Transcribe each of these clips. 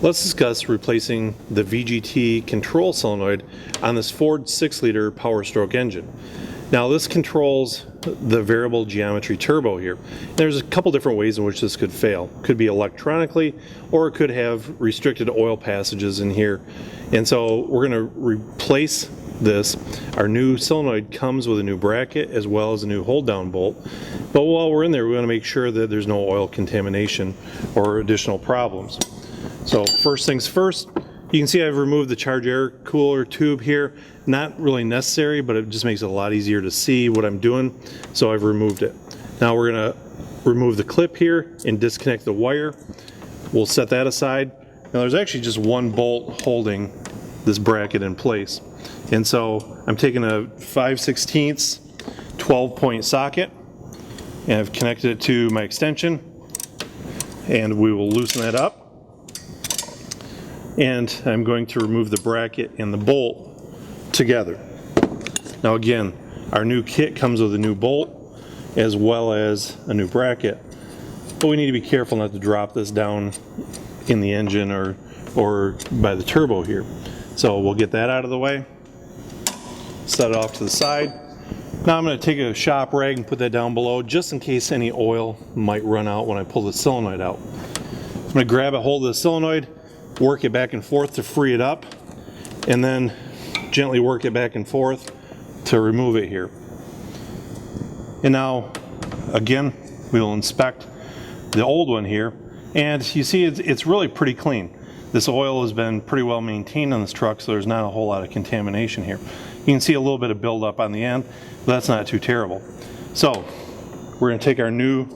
Let's discuss replacing the VGT control solenoid on this Ford 6-liter Powerstroke engine. Now this controls the variable geometry turbo here. There's a couple different ways in which this could fail. It could be electronically, or it could have restricted oil passages in here. And so we're going to replace this. Our new solenoid comes with a new bracket as well as a new hold down bolt. But while we're in there, we want to make sure that there's no oil contamination or additional problems. So first things first, you can see I've removed the charge air cooler tube here. Not really necessary, but it just makes it a lot easier to see what I'm doing, so I've removed it. Now we're going to remove the clip here and disconnect the wire. We'll set that aside. Now there's actually just one bolt holding this bracket in place. And so I'm taking a 5/16 12-point socket and I've connected it to my extension, and we will loosen that up. And I'm going to remove the bracket and the bolt together. Now again, our new kit comes with a new bolt as well as a new bracket, but we need to be careful not to drop this down in the engine or by the turbo here. So we'll get that out of the way, set it off to the side. Now I'm going to take a shop rag and put that down below just in case any oil might run out when I pull the solenoid out. I'm going to grab a hold of the solenoid, work it back and forth to free it up, and then gently work it back and forth to remove it here. And now again, we will inspect the old one here, and you see it's really pretty clean. This oil has been pretty well maintained on this truck, so there's not a whole lot of contamination here. You can see a little bit of buildup on the end, but that's not too terrible. So we're going to take our new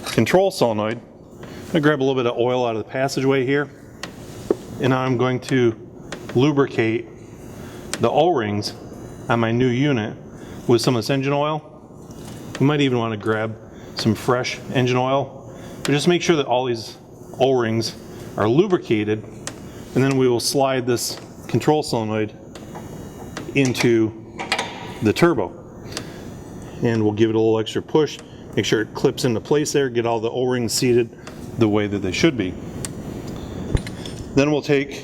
control solenoid. I'm going to grab a little bit of oil out of the passageway here, and now I'm going to lubricate the O-rings on my new unit with some of this engine oil. You might even want to grab some fresh engine oil, but just make sure that all these O-rings are lubricated, and then we will slide this control solenoid into the turbo, and we'll give it a little extra push, make sure it clips into place there, get all the O-rings seated the way that they should be. Then we'll take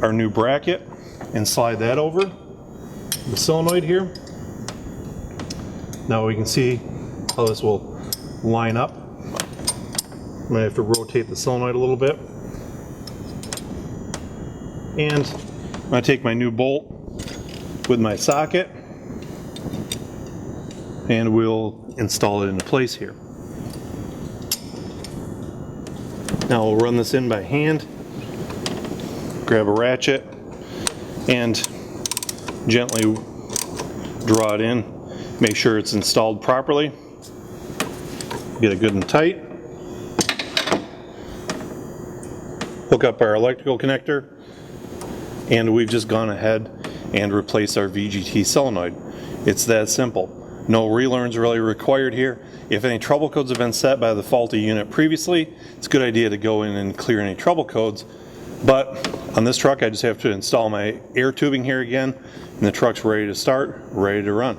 our new bracket and slide that over the solenoid here. Now we can see how this will line up. I'm going to have to rotate the solenoid a little bit. And I'm going to take my new bolt with my socket and we'll install it into place here. Now we'll run this in by hand. Grab a ratchet and gently draw it in. Make sure it's installed properly. Get it good and tight. Hook up our electrical connector, and we've just gone ahead and replaced our VGT solenoid. It's that simple. No relearns really required here. If any trouble codes have been set by the faulty unit previously, it's a good idea to go in and clear any trouble codes. But on this truck, I just have to install my air tubing here again, and the truck's ready to start, ready to run.